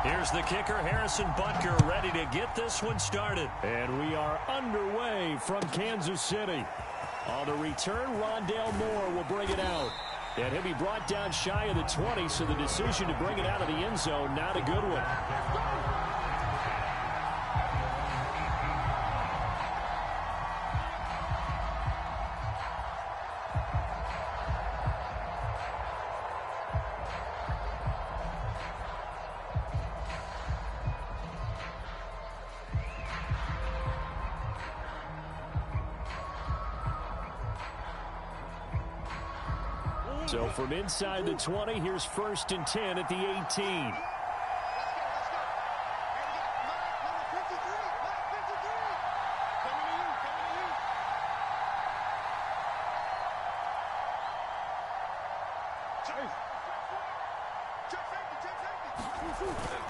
Here's the kicker, Harrison Butker, ready to get this one started. And we are underway from Kansas City. On the return, Rondale Moore will bring it out. And he'll be brought down shy of the 20, so the decision to bring it out of the end zone, not a good one. So from inside the 20, here's 1st and 10 at the 18.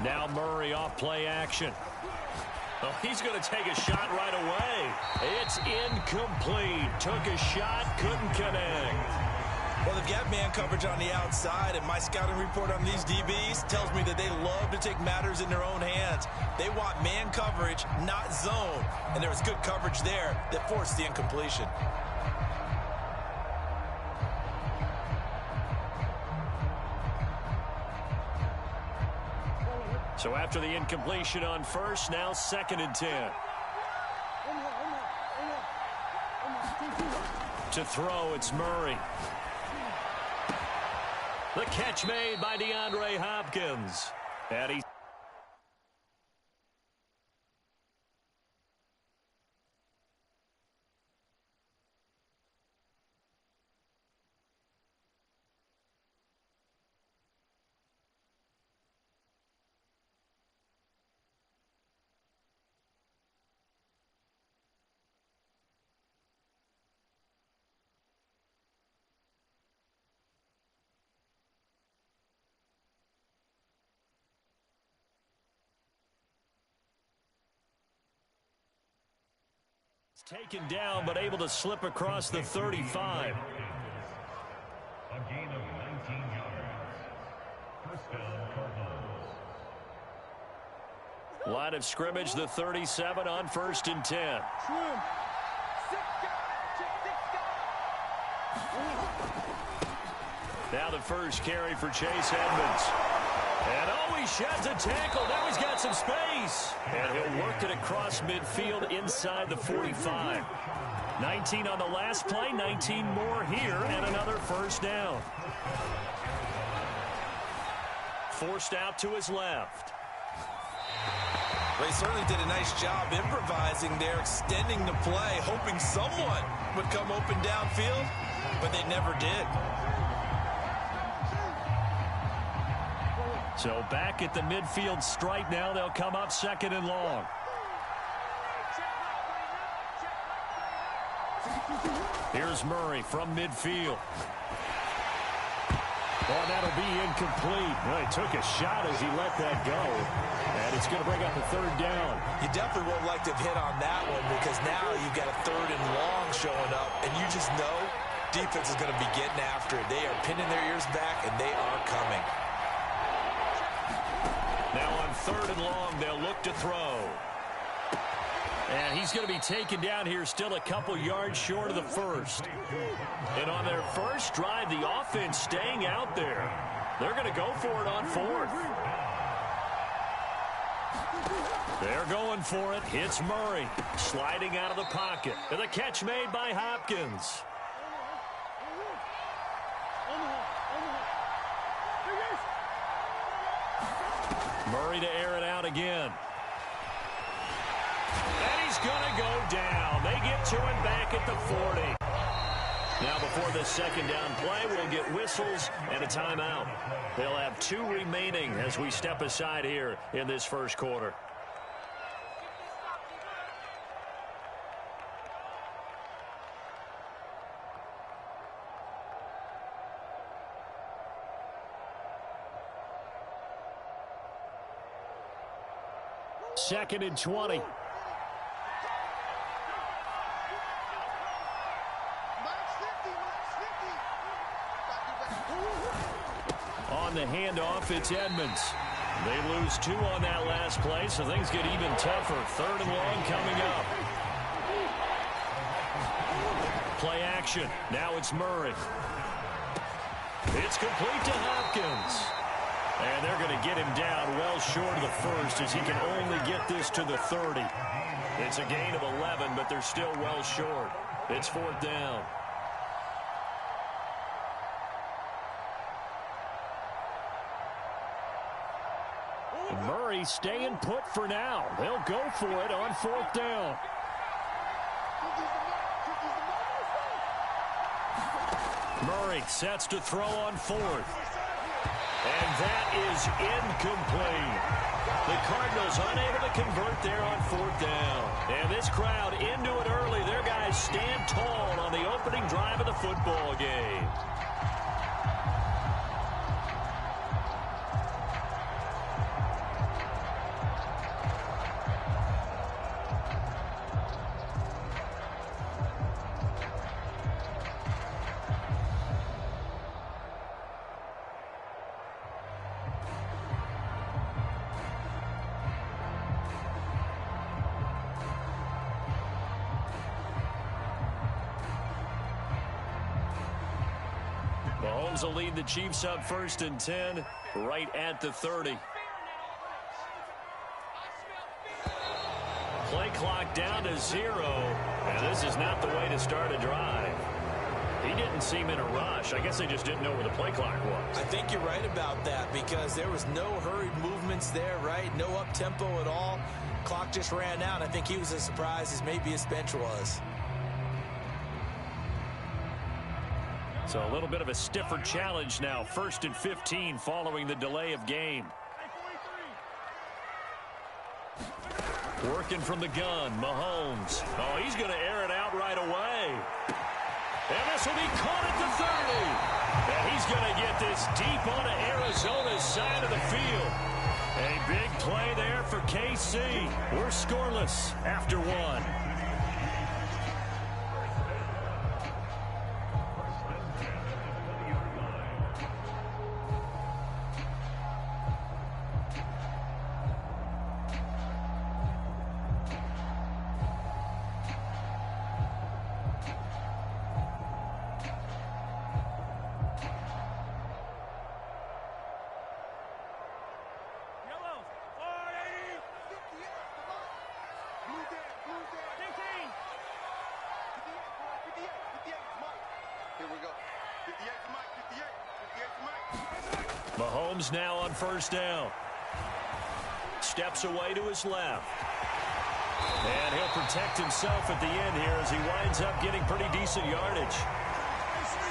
Now Murray off play action. Oh, he's going to take a shot right away. It's incomplete. Took a shot, couldn't connect. Well, they've got man coverage on the outside, and my scouting report on these DBs tells me that they love to take matters in their own hands. They want man coverage, not zone. And there was good coverage there that forced the incompletion. So after the incompletion on 1st, now 2nd and 10. To throw, it's Murray. The catch made by DeAndre Hopkins. And he taken down, but able to slip across the 35. A gain of 19 yards. First down, Cardinals. Line of scrimmage, the 37 on 1st and 10. Now the first carry for Chase Edmonds. And oh, he sheds a tackle. Now he's got some space. And he'll work it across midfield inside the 45. 19 on the last play, 19 more here, and another first down. Forced out to his left. They certainly did a nice job improvising there, extending the play, hoping someone would come open downfield, but they never did. So back at the midfield stripe now, they'll come up 2nd and long. Here's Murray from midfield. Oh, that'll be incomplete. Well, he took a shot as he let that go. And it's going to bring up a 3rd down. You definitely won't like to hit on that one because now you've got a 3rd and long showing up, and you just know defense is going to be getting after it. They are pinning their ears back, and they are coming. Now on 3rd and long, they'll look to throw. And he's going to be taken down here, still a couple yards short of the 1st. And on their first drive, the offense staying out there. They're going to go for it on 4th. They're going for it. Hits Murray. Sliding out of the pocket. And the catch made by Hopkins. Murray to air it out again. And he's going to go down. They get to him back at the 40. Now before the 2nd down play, we'll get whistles and a timeout. They'll have 2 remaining as we step aside here in this first quarter. Second and 20. On the handoff, it's Edmonds. They lose 2 on that last play, so things get even tougher. 3rd and long coming up. Play action. Now it's Murray. It's complete to Hopkins. And they're going to get him down well short of the first as he can only get this to the 30. It's a gain of 11, but they're still well short. It's 4th down. Murray staying put for now. They'll go for it on 4th down. Murray sets to throw on 4th. And that is incomplete. The Cardinals unable to convert there on 4th down. And this crowd into it early. Their guys stand tall on the opening drive of the football game. Mahomes will lead the Chiefs up 1st and 10 right at the 30. Play clock down to 0. And this is not the way to start a drive. He didn't seem in a rush. I guess they just didn't know where the play clock was. I think you're right about that because there was no hurried movements there, right? No up-tempo at all. Clock just ran out. I think he was as surprised as maybe his bench was. So a little bit of a stiffer challenge now. 1st and 15 following the delay of game. Working from the gun, Mahomes. Oh, he's going to air it out right away. And this will be caught at the 30. And he's going to get this deep onto Arizona's side of the field. A big play there for KC. We're scoreless after 1. Mahomes now on 1st down. Steps away to his left. And he'll protect himself at the end here as he winds up getting pretty decent yardage.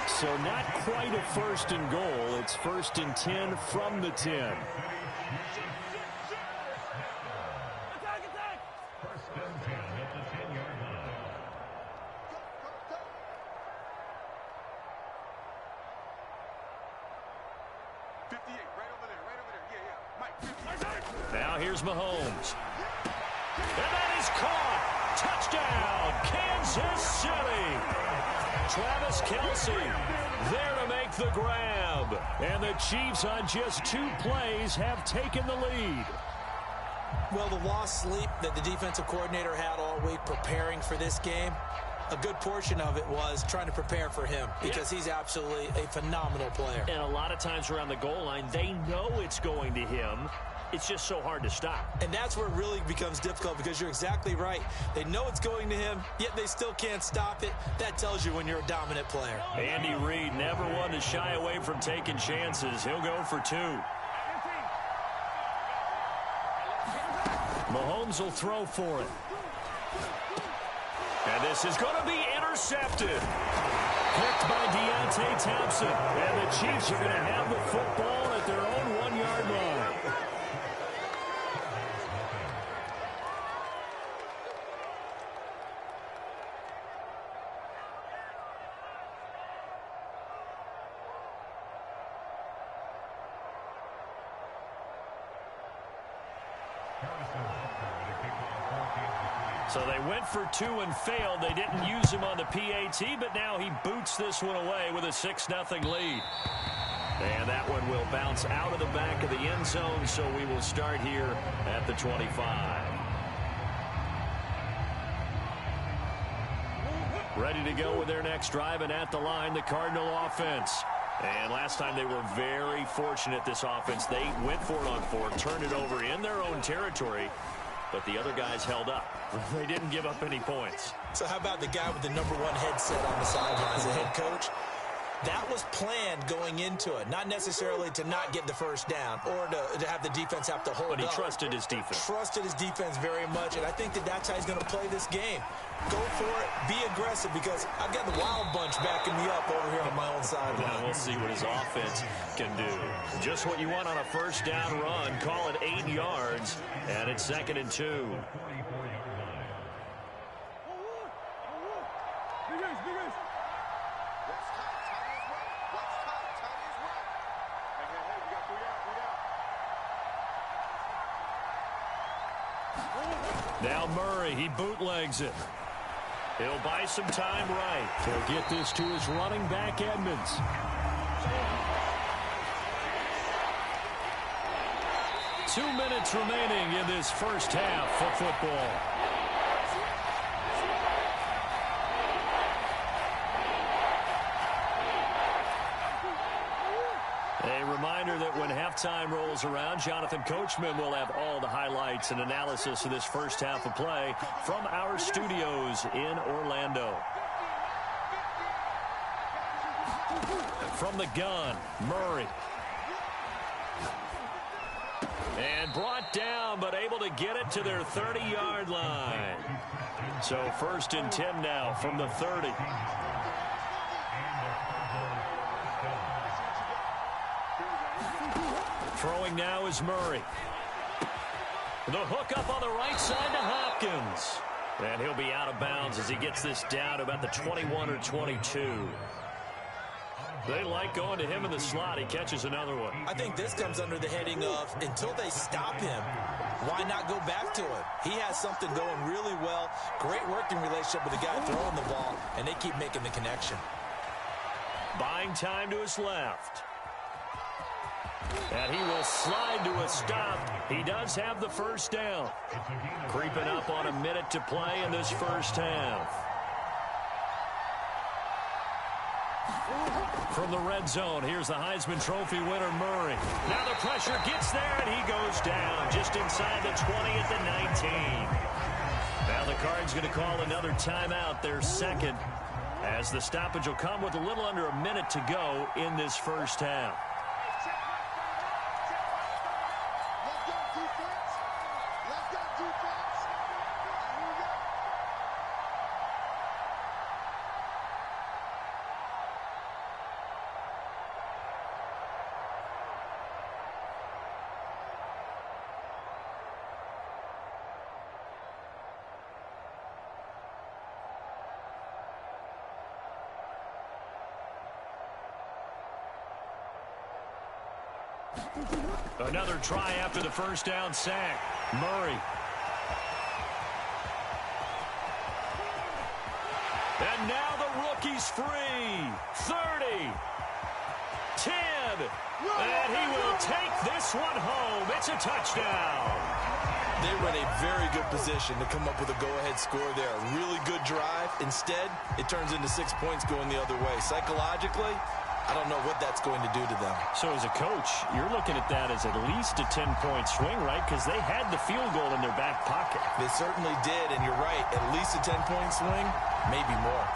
So not quite a 1st and goal. It's 1st and 10 from the 10. Now here's Mahomes. And that is caught. Touchdown, Kansas City. Travis Kelce there to make the grab. And the Chiefs on just 2 plays have taken the lead. Well, the lost sleep that the defensive coordinator had all week preparing for this game, a good portion of it was trying to prepare for him because he's absolutely a phenomenal player. And a lot of times around the goal line, they know it's going to him. It's just so hard to stop. And that's where it really becomes difficult because you're exactly right. They know it's going to him, yet they still can't stop it. That tells you when you're a dominant player. Andy Reid never one to shy away from taking chances. He'll go for 2. Mahomes will throw for it. And this is going to be intercepted. Picked by Deontay Thompson. And the Chiefs are going to have the football at their own 1-yard line. So they went for 2 and failed. They didn't use him on the PAT, but now he boots this one away with a 6-0 lead. And that one will bounce out of the back of the end zone, so we will start here at the 25. Ready to go with their next drive, and at the line, the Cardinal offense. And last time they were very fortunate, this offense. They went for it on fourth, turned it over in their own territory, but the other guys held up. They didn't give up any points. So how about the guy with the #1 headset on the sidelines, the head coach? That was planned going into it, not necessarily to not get the first down or to have the defense have to hold up. But he trusted his defense. Trusted his defense very much, and I think that's how he's going to play this game. Go for it, be aggressive, because I've got the Wild Bunch backing me up over here on my own sideline. Now we'll see what his offense can do. Just what you want on a first down run. Call it 8 yards, and it's 2nd and 2. Now Murray, he bootlegs it. He'll buy some time right. He'll get this to his running back, Edmonds. Two minutes remaining in this first half of football. A reminder that when halftime rolls around, Jonathan Coachman will have all the highlights and analysis of this first half of play from our studios in Orlando. From the gun, Murray. And brought down, but able to get it to their 30-yard line. So 1st and 10 now from the 30. Throwing now is Murray. The hook up on the right side to Hopkins. And he'll be out of bounds as he gets this down about the 21 or 22. They like going to him in the slot. He catches another one. I think this comes under the heading of, until they stop him, why not go back to it? He has something going really well. Great working relationship with the guy throwing the ball, and they keep making the connection. Buying time to his left. And he will slide to a stop. He does have the first down. Creeping up on a minute to play in this first half. From the red zone, here's the Heisman Trophy winner, Murray. Now the pressure gets there, and he goes down just inside the 20 at the 19. Now the Cards going to call another timeout, their second, as the stoppage will come with a little under a minute to go in this first half. Another try after the first down sack. Murray. And now the rookie's free. 30. 10. And he will take this one home. It's a touchdown. They were in a very good position to come up with a go-ahead score there. A really good drive. Instead, it turns into 6 points going the other way. Psychologically, I don't know what that's going to do to them. So as a coach, you're looking at that as at least a 10-point swing, right? Because they had the field goal in their back pocket. They certainly did, and you're right. At least a 10-point swing, maybe more.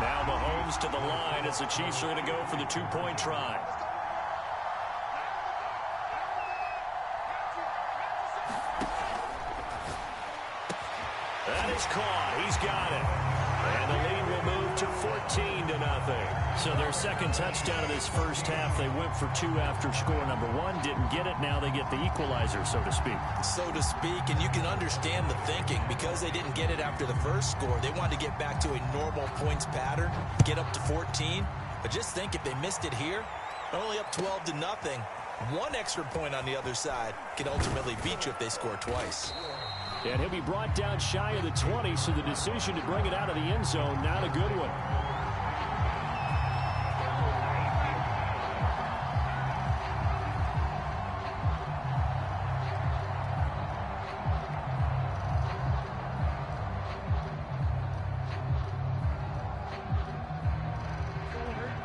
Now Mahomes to the line as the Chiefs are going to go for the two-point try. That is caught. He's got it. And the lead will move to 14-0. So their second touchdown of this first half. They went for 2 after score number 1. Didn't get it. Now they get the equalizer, so to speak. So to speak, and you can understand the thinking. Because they didn't get it after the first score, they wanted to get back to a normal points pattern, get up to 14. But just think, if they missed it here, only up 12-0. 1 extra point on the other side can ultimately beat you if they score twice. And he'll be brought down shy of the 20, so the decision to bring it out of the end zone, not a good one.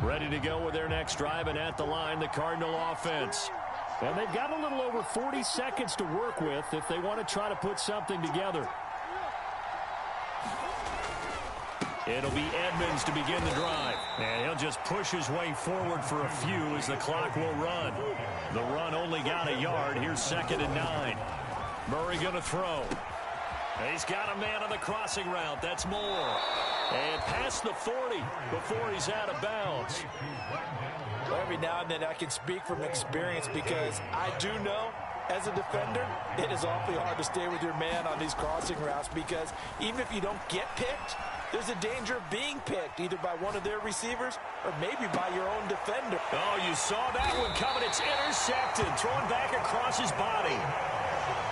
Ready to go with their next drive, and at the line, the Cardinal offense. And they've got a little over 40 seconds to work with if they want to try to put something together. It'll be Edmonds to begin the drive. And he'll just push his way forward for a few as the clock will run. The run only got a yard. Here's 2nd and 9. Murray going to throw. He's got a man on the crossing route. That's Moore. And past the 40 before he's out of bounds. Well, every now and then I can speak from experience because I do know as a defender it is awfully hard to stay with your man on these crossing routes because even if you don't get picked, there's a danger of being picked either by one of their receivers or maybe by your own defender. Oh, you saw that one coming. It's intercepted. Thrown back across his body.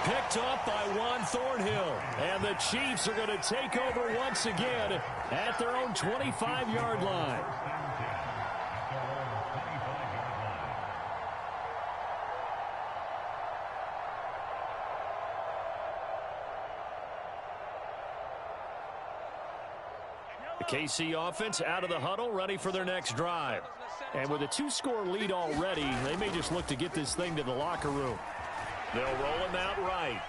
Picked up by Juan Thornhill. And the Chiefs are going to take over once again at their own 25-yard line. The KC offense out of the huddle, ready for their next drive. And with a 2-score lead already, they may just look to get this thing to the locker room. They'll roll him out right.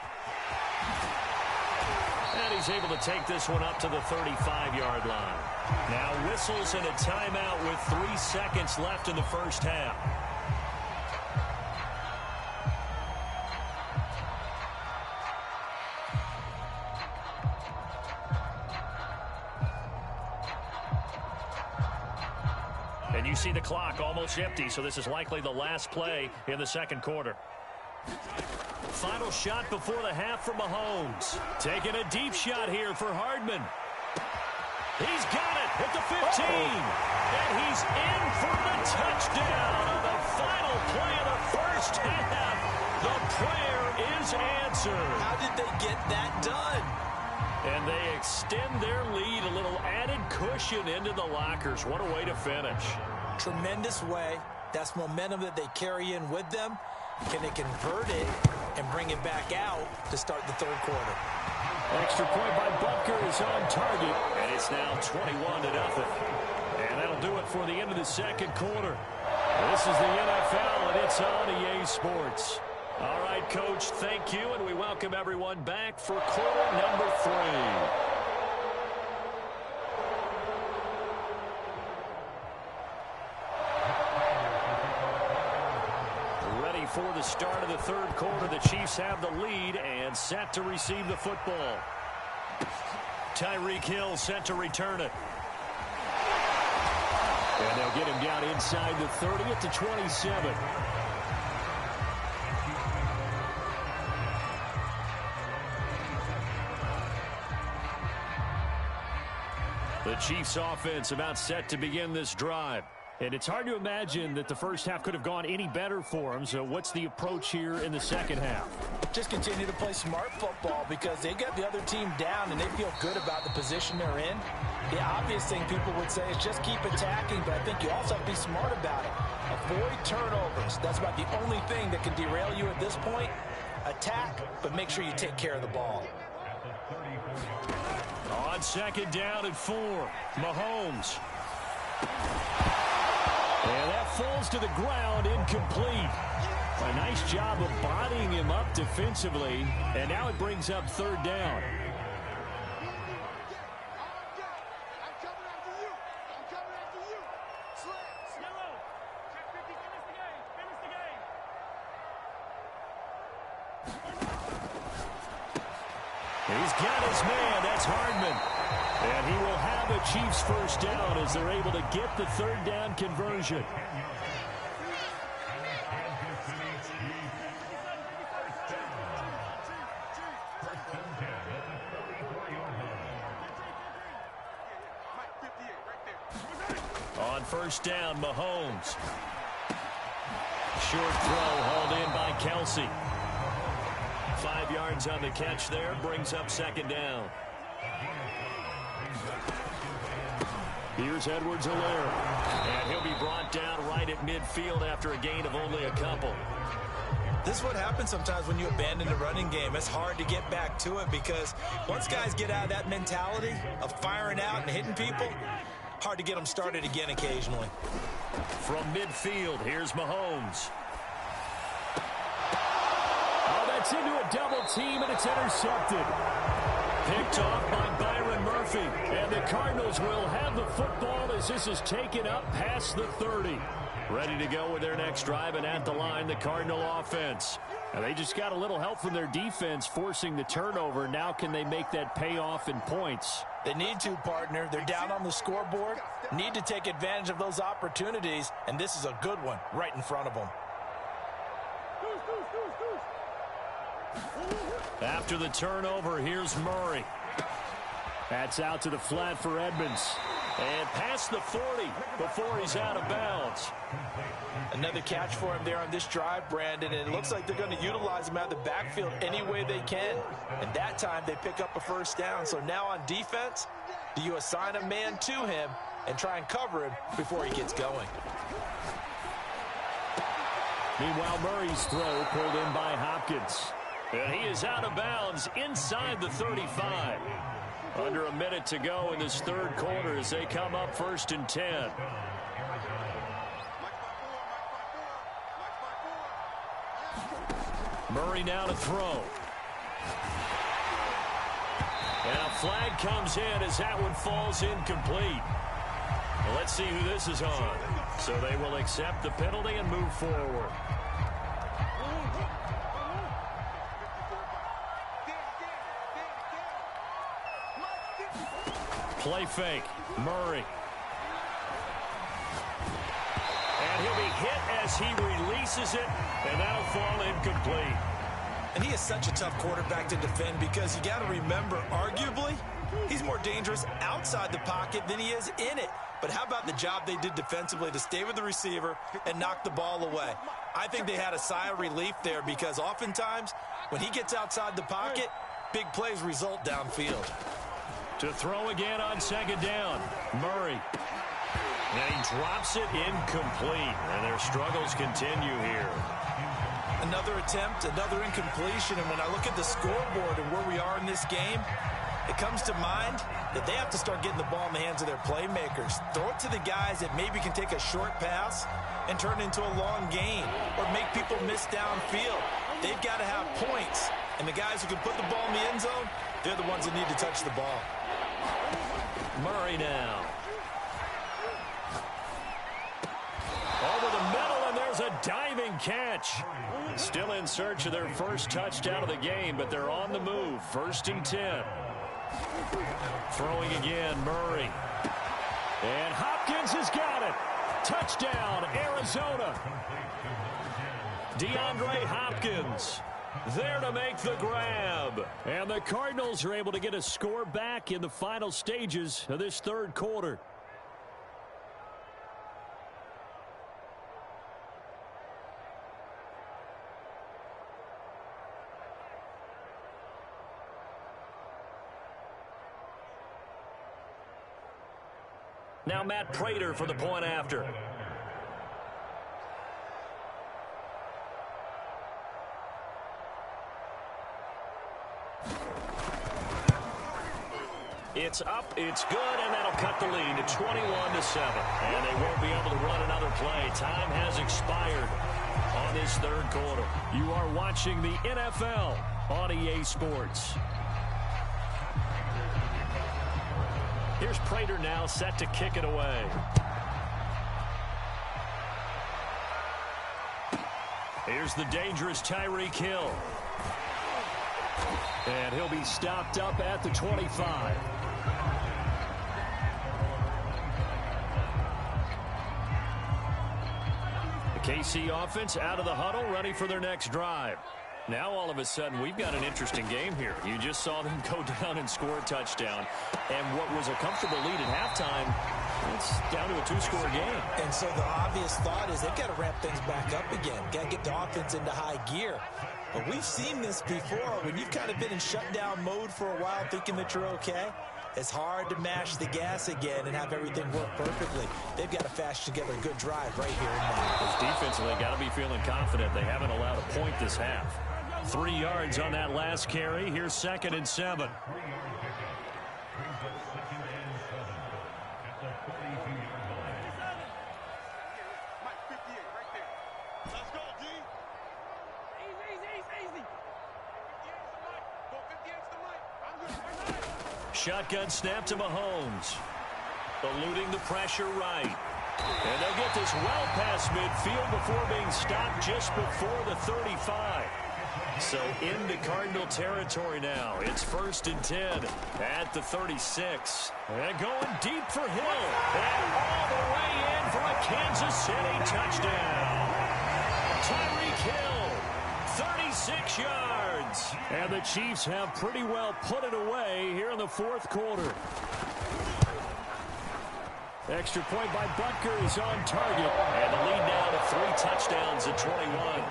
And he's able to take this one up to the 35-yard line. Now whistles and a timeout with 3 seconds left in the first half. And you see the clock almost empty, so this is likely the last play in the second quarter. Final shot before the half from Mahomes. Taking a deep shot here for Hardman. He's got it at the 15. And he's in for the touchdown on the final play of the first half. The prayer is answered. How did they get that done? And they extend their lead, a little added cushion into the lockers. What a way to finish. Tremendous way. That's momentum that they carry in with them. Can they convert it and bring it back out to start the third quarter? Extra point by Butker is on target. And it's now 21-0. And that'll do it for the end of the second quarter. This is the NFL, and it's on EA Sports. All right, Coach, thank you, and we welcome everyone back for quarter number 3. For the start of the third quarter, the Chiefs have the lead and set to receive the football. Tyreek Hill set to return it. And they'll get him down inside the 30 at the 27. The Chiefs offense about set to begin this drive. And it's hard to imagine that the first half could have gone any better for them. So what's the approach here in the second half? Just continue to play smart football because they got the other team down and they feel good about the position they're in. The obvious thing people would say is just keep attacking, but I think you also have to be smart about it. Avoid turnovers. That's about the only thing that can derail you at this point. Attack, but make sure you take care of the ball. On second down and 4, Mahomes. And that falls to the ground, incomplete. A nice job of bodying him up defensively, and now it brings up third down. He's got his man. That's Hardman. And he will have a Chiefs first down as they're able to get the third down conversion. On first down, Mahomes. Short throw hauled in by Kelsey. 5 yards on the catch there. Brings up second down. Here's Edwards-Helaire. And he'll be brought down right at midfield after a gain of only a couple. This is what happens sometimes when you abandon the running game. It's hard to get back to it because once guys get out of that mentality of firing out and hitting people, hard to get them started again occasionally. From midfield, here's Mahomes. Oh, that's into a double team, and it's intercepted. Picked off by Byron Murphy. And the Cardinals will have the football as this is taken up past the 30. Ready to go with their next drive, and at the line, the Cardinal offense. Now, they just got a little help from their defense forcing the turnover. Now can they make that pay off in points? They need to, partner. They're down on the scoreboard. Need to take advantage of those opportunities, and this is a good one right in front of them. After the turnover, here's Murray. That's out to the flat for Edmonds. And past the 40 before he's out of bounds. Another catch for him there on this drive, Brandon, and it looks like they're going to utilize him out of the backfield any way they can. And that time they pick up a first down. So now on defense, do you assign a man to him and try and cover him before he gets going? Meanwhile, Murray's throw pulled in by Hopkins. And he is out of bounds inside the 35. Under a minute to go in this third quarter as they come up 1st and 10. Murray now to throw. And a flag comes in as that one falls incomplete. Well, let's see who this is on. So they will accept the penalty and move forward. Play fake. Murray. And he'll be hit as he releases it, and that'll fall incomplete. And he is such a tough quarterback to defend because you got to remember, arguably, he's more dangerous outside the pocket than he is in it. But how about the job they did defensively to stay with the receiver and knock the ball away? I think they had a sigh of relief there because oftentimes when he gets outside the pocket, big plays result downfield. To throw again on second down. Murray. And he drops it incomplete. And their struggles continue here. Another attempt, another incompletion. And when I look at the scoreboard and where we are in this game, it comes to mind that they have to start getting the ball in the hands of their playmakers. Throw it to the guys that maybe can take a short pass and turn it into a long gain or make people miss downfield. They've got to have points. And the guys who can put the ball in the end zone, they're the ones that need to touch the ball. Murray now. Over the middle, and there's a diving catch. Still in search of their first touchdown of the game, but they're on the move. 1st and 10. Throwing again, Murray. And Hopkins has got it. Touchdown, Arizona. DeAndre Hopkins there to make the grab. And the Cardinals are able to get a score back in the final stages of this third quarter. Now Matt Prater for the point after. It's up, it's good, and that'll cut the lead to 21-7. And they won't be able to run another play. Time has expired on this third quarter. You are watching the NFL on EA Sports. Here's Prater now set to kick it away. Here's the dangerous Tyreek Hill. And he'll be stopped up at the 25. The KC offense out of the huddle, ready for their next drive. Now all of a sudden we've got an interesting game here. You just saw them go down and score a touchdown. And what was a comfortable lead at halftime It's down to a two-score game. And so the obvious thought is they've got to ramp things back up again. Got to get the offense into high gear. But we've seen this before. When you've kind of been in shutdown mode for a while thinking that you're okay, it's hard to mash the gas again and have everything work perfectly. They've got to fashion together a good drive right here and now. Because defensively, got to be feeling confident. They haven't allowed a point this half. 3 yards on that last carry. Here's 2nd and 7. 3-yard pickup. Brings up 2nd and 7 at the 42-yard line. Mike, 58, right there. Let's go, D. Easy. 58 to Mike. Go 58 to Mike. I'm good. Shotgun snap to Mahomes. Eluding the pressure right. And they'll get this well past midfield before being stopped just before the 35. So into Cardinal territory now. It's 1st and 10 at the 36. And going deep for Hill. And all the way in for a Kansas City touchdown. Tyreek Hill, 36 yards. And the Chiefs have pretty well put it away here in the 4th quarter. Extra point by Butker is on target. And the lead now to 3 touchdowns at 21.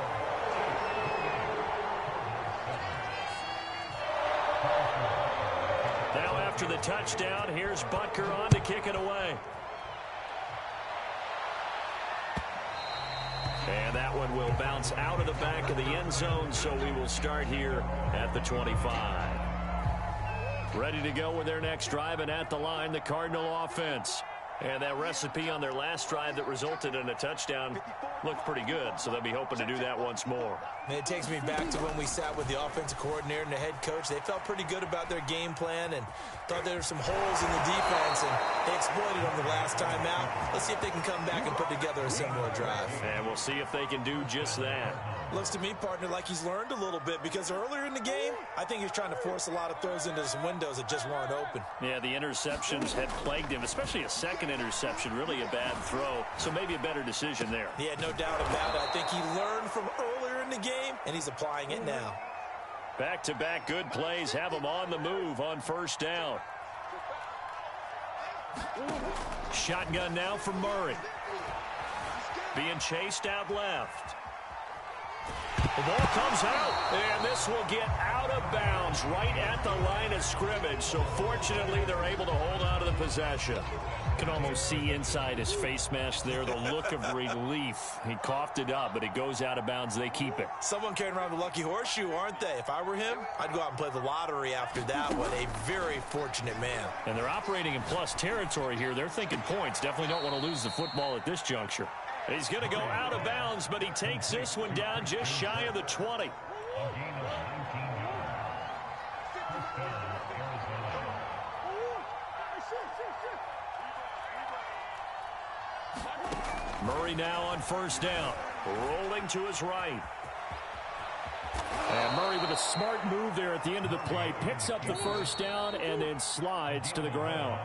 Now after the touchdown, here's Butker on to kick it away. And that one will bounce out of the back of the end zone, so we will start here at the 25. Ready to go with their next drive, and at the line, the Cardinal offense. And that recipe on their last drive that resulted in a touchdown looked pretty good, so they'll be hoping to do that once more. And it takes me back to when we sat with the offensive coordinator and the head coach. They felt pretty good about their game plan and thought there were some holes in the defense, and they exploited them the last time out. Let's see if they can come back and put together a similar drive. And we'll see if they can do just that. Looks to me, partner, like he's learned a little bit, because earlier in the game, I think he's trying to force a lot of throws into some windows that just weren't open. Yeah, the interceptions had plagued him, especially a second interception, really a bad throw. So maybe a better decision there. Yeah, no doubt about it. I think he learned from earlier in the game, and he's applying it now. Back-to-back good plays have him on the move on 1st down. Shotgun now from Murray. Being chased out left. The ball comes out, and this will get out of bounds right at the line of scrimmage. So fortunately, they're able to hold on to the possession. Can almost see inside his face mask there the look of relief. He coughed it up, but it goes out of bounds. They keep it. Someone carrying around the lucky horseshoe, aren't they? If I were him, I'd go out and play the lottery after that one. A very fortunate man. And they're operating in plus territory here. They're thinking points. Definitely don't want to lose the football at this juncture. He's going to go out of bounds, but he takes this one down just shy of the 20. A gain of 19 yards. First down, Arizona. Murray now on 1st down. Rolling to his right. And Murray with a smart move there at the end of the play. Picks up the 1st down and then slides to the ground.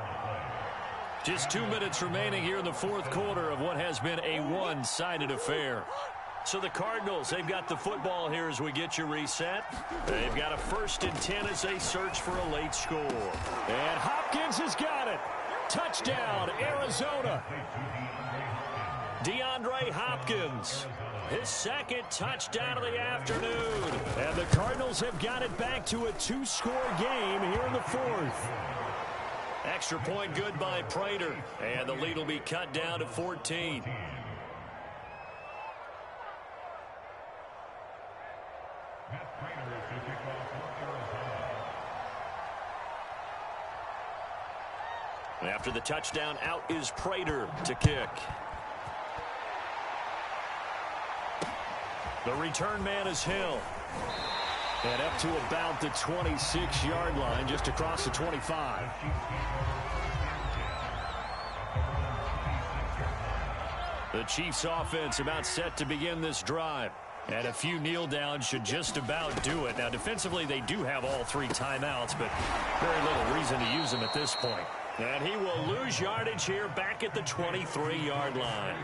Just 2 minutes remaining here in the 4th quarter of what has been a one-sided affair. So the Cardinals, they've got the football here as we get you reset. They've got a 1st and 10 as they search for a late score. And Hopkins has got it. Touchdown, Arizona. DeAndre Hopkins, his 2nd touchdown of the afternoon. And the Cardinals have got it back to a 2-score game here in the 4th. Extra point good by Prater. And the lead will be cut down to 14. Matt Prater to kick off for Arizona. After the touchdown, out is Prater to kick. The return man is Hill. And up to about the 26-yard line, just across the 25. The Chiefs offense about set to begin this drive. And a few kneel downs should just about do it. Now, defensively, they do have all 3 timeouts, but very little reason to use them at this point. And he will lose yardage here back at the 23-yard line.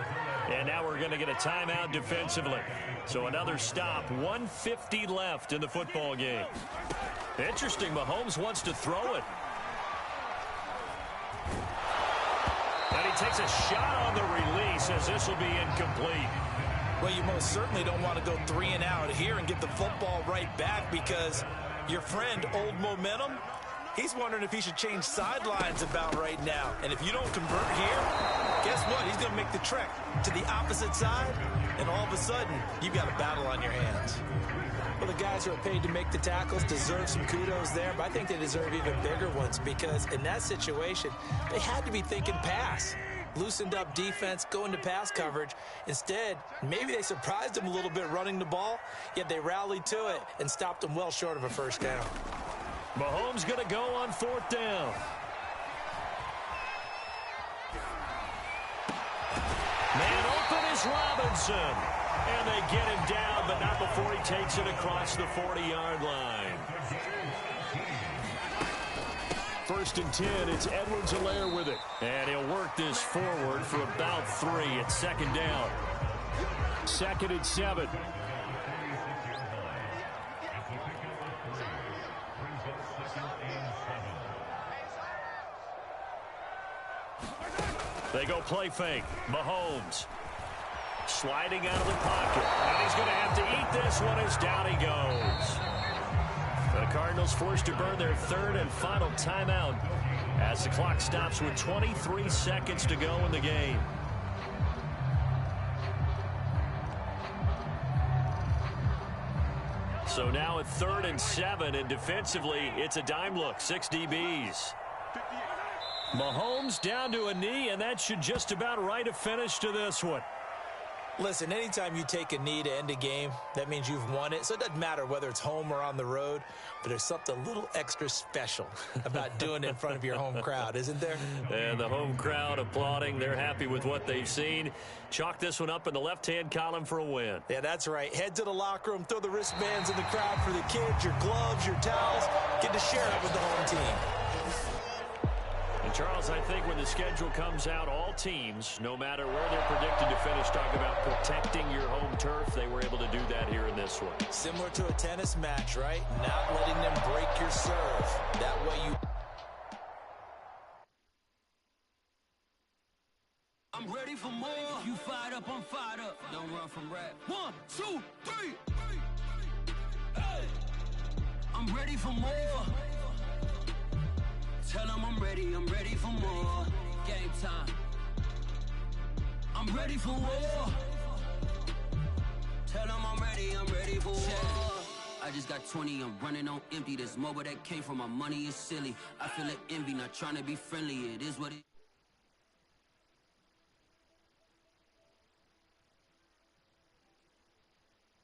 And now we're going to get a timeout defensively. So another stop, 1:50 left in the football game. Interesting, Mahomes wants to throw it. And he takes a shot on the release as this will be incomplete. Well, you most certainly don't want to go 3 and out here and get the football right back because your friend, Old Momentum, he's wondering if he should change sidelines about right now. And if you don't convert here, guess what? He's going to make the trek to the opposite side, and all of a sudden, you've got a battle on your hands. Well, the guys who are paid to make the tackles deserve some kudos there, but I think they deserve even bigger ones because in that situation, they had to be thinking pass. Loosened up defense, going to pass coverage. Instead, maybe they surprised them a little bit running the ball, yet they rallied to it and stopped them well short of a first down. Mahomes going to go on 4th down. Man open is Robinson. And they get him down, but not before he takes it across the 40-yard line. 1st and 10, it's Edwards-Helaire with it. And he'll work this forward for about 3 at 2nd down. 2nd and 7. They go play fake. Mahomes sliding out of the pocket. And he's going to have to eat this one as down he goes. The Cardinals forced to burn their 3rd and final timeout as the clock stops with 23 seconds to go in the game. So now at 3rd and 7, and defensively, it's a dime look. 6 DBs. Mahomes down to a knee, and that should just about write a finish to this one. Listen, anytime you take a knee to end a game, that means you've won it. So it doesn't matter whether it's home or on the road, but there's something a little extra special about doing it in front of your home crowd, isn't there? And the home crowd applauding. They're happy with what they've seen. Chalk this one up in the left-hand column for a win. Yeah, that's right. Head to the locker room, throw the wristbands in the crowd for the kids, your gloves, your towels. Get to share it with the home team. And Charles, I think when the schedule comes out, all teams, no matter where they're predicted to finish, talk about protecting your home turf. They were able to do that here in this one. Similar to a tennis match, right? Not letting them break your serve. That way you... I'm ready for more. You fired up, I'm fired up. Don't run from rap. 1, 2, 3. Hey. I'm ready for more. Tell them I'm ready for more. Game time. I'm ready for war. Tell them I'm ready for war. I just got 20, I'm running on empty. This mobile that came from my money is silly. I feel it envy, not trying to be friendly. It is what it